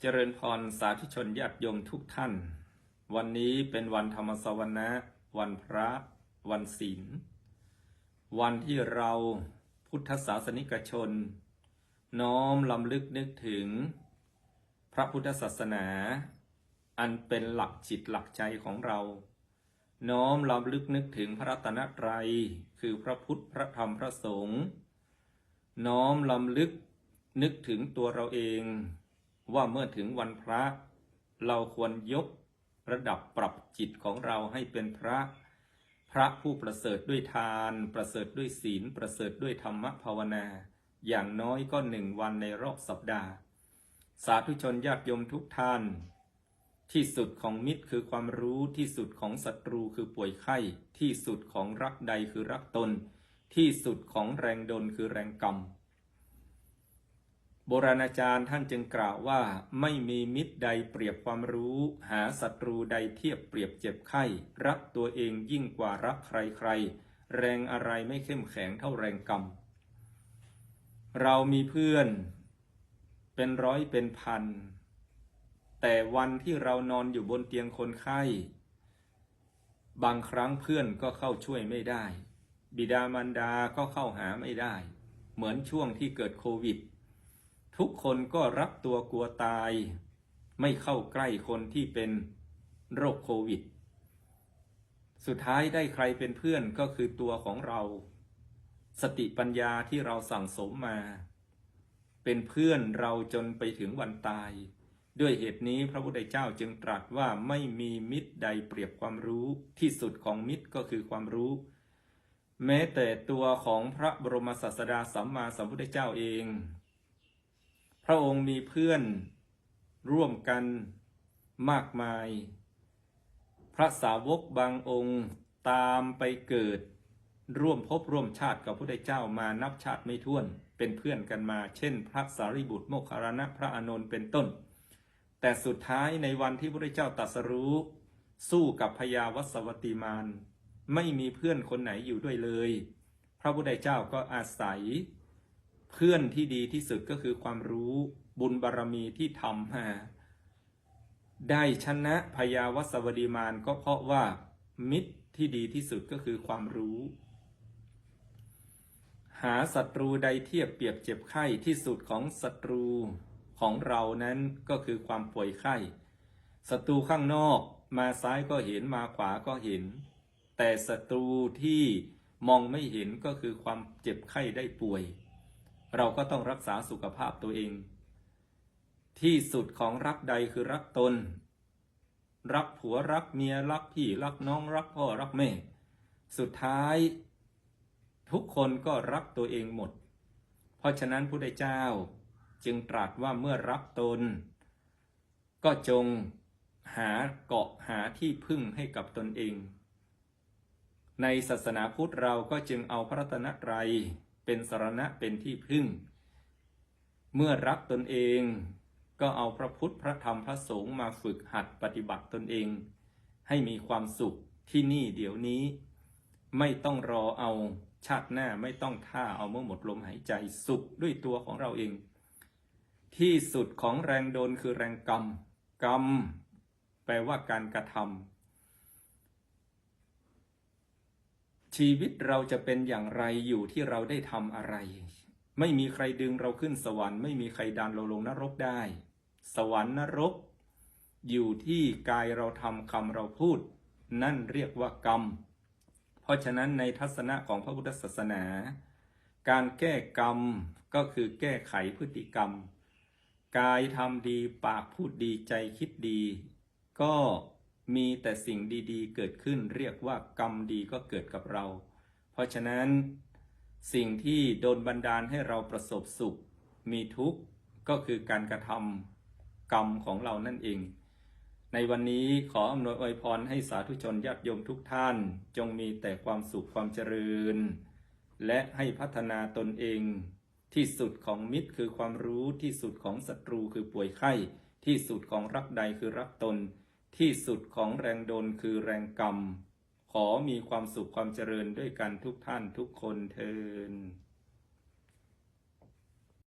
เจริญพรสาธุชนญาติโยมทุกท่านวันนี้เป็นวันธรรมสวนะวันพระวันศีลวันที่เราพุทธศาสนิกชนน้อมรำลึกนึกถึงพระพุทธศาสนาอันเป็นหลักจิตหลักใจของเราน้อมรำลึกนึกถึงพระรัตนตรัยคือพระพุทธพระธรรมพระสงฆ์น้อมรำลึกนึกถึงตัวเราเองว่าเมื่อถึงวันพระเราควรยกระดับปรับจิตของเราให้เป็นพระผู้ประเสริฐด้วยทานประเสริฐด้วยศีลประเสริฐด้วยธรรมภาวนาอย่างน้อยก็1 วันในรอบสัปดาห์สาธุชนญาติโยมทุกท่านที่สุดของมิตรคือความรู้ที่สุดของศัตรูคือป่วยไข้ที่สุดของรักใดคือรักตนที่สุดของแรงดลคือแรงกรรมโบราณอาจารย์ท่านจึงกล่าวว่าไม่มีมิตรใดเปรียบความรู้หาศัตรูใดเทียบเปรียบเจ็บไข้รักตัวเองยิ่งกว่ารักใครๆแรงอะไรไม่เข้มแข็งเท่าแรงกรรมเรามีเพื่อนเป็นร้อยเป็นพันแต่วันที่เรานอนอยู่บนเตียงคนไข้บางครั้งเพื่อนก็เข้าช่วยไม่ได้บิดามารดาก็เข้าหาไม่ได้เหมือนช่วงที่เกิดโควิดทุกคนก็รักตัวกลัวตายไม่เข้าใกล้คนที่เป็นโรคโควิดสุดท้ายได้ใครเป็นเพื่อนก็คือตัวของเราสติปัญญาที่เราสั่งสมมาเป็นเพื่อนเราจนไปถึงวันตายด้วยเหตุนี้พระพุทธเจ้าจึงตรัสว่าไม่มีมิตรใดเปรียบความรู้ที่สุดของมิตรก็คือความรู้แม้แต่ตัวของพระบรมศาสดาสัมมาสัมพุทธเจ้าเองพระองค์มีเพื่อนร่วมกันมากมายพระสาวกบางองค์ตามไปเกิดร่วมภพร่วมชาติกับพระพุทธเจ้ามานับชาติไม่ถ้วนเป็นเพื่อนกันมาเช่นพระสารีบุตรโมคคัลลานะพระอานนท์เป็นต้นแต่สุดท้ายในวันที่พระพุทธเจ้าตรัสรู้สู้กับพญาวัสวตีมารไม่มีเพื่อนคนไหนอยู่ด้วยเลยพระพุทธเจ้าก็อาศัยเพื่อนที่ดีที่สุดก็คือความรู้บุญบารมีที่ทำมาได้ชนะพญาวัสวดีมารก็เพราะว่ามิตรที่ดีที่สุดก็คือความรู้หาศัตรูใดเทียบเปรียบเจ็บไข้ที่สุดของศัตรูของเรานั้นก็คือความป่วยไข้ศัตรูข้างนอกมาซ้ายก็เห็นมาขวาก็เห็นแต่ศัตรูที่มองไม่เห็นก็คือความเจ็บไข้ได้ป่วยเราก็ต้องรักษาสุขภาพตัวเองที่สุดของรักใดคือรักตนรักผัวรักเมียรักพี่รักน้องรักพ่อรักแม่สุดท้ายทุกคนก็รักตัวเองหมดเพราะฉะนั้นพระพุทธเจ้าจึงตรัสว่าเมื่อรักตนก็จงหาเกาะหาที่พึ่งให้กับตนเองในศาสนาพุทธเราก็จึงเอาพระรัตนตรัยเป็นสรณะเป็นที่พึ่งเมื่อรักตนเองก็เอาพระพุทธพระธรรมพระสงฆ์มาฝึกหัดปฏิบัติตนเองให้มีความสุขที่นี่เดี๋ยวนี้ไม่ต้องรอเอาชาติหน้าไม่ต้องท่าเอาเมื่อหมดลมหายใจสุขด้วยตัวของเราเองที่สุดของแรงโดนคือแรงกรรมกรรมแปลว่าการกระทำชีวิตเราจะเป็นอย่างไรอยู่ที่เราได้ทำอะไรไม่มีใครดึงเราขึ้นสวรรค์ไม่มีใครดันเราลงนรกได้สวรรค์นรกอยู่ที่กายเราทำคำเราพูดนั่นเรียกว่ากรรมเพราะฉะนั้นในทัศนะของพระพุทธศาสนาการแก้กรรมก็คือแก้ไขพฤติกรรมกายทำดีปากพูดดีใจคิดดีก็มีแต่สิ่งดีๆเกิดขึ้นเรียกว่ากรรมดีก็เกิดกับเราเพราะฉะนั้นสิ่งที่โดนบันดาลให้เราประสบสุขมีทุกข์ก็คือการกระทำกรรมของเรานั่นเองในวันนี้ขออำนวยอวยพรให้สาธุชนญาติโยมทุกท่านจงมีแต่ความสุขความเจริญและให้พัฒนาตนเองที่สุดของมิตรคือความรู้ที่สุดของศัตรูคือป่วยไข้ที่สุดของรักใดคือรักตนที่สุดของแรงโดนคือแรงกรรมขอมีความสุขความเจริญด้วยกันทุกท่านทุกคนเทอญ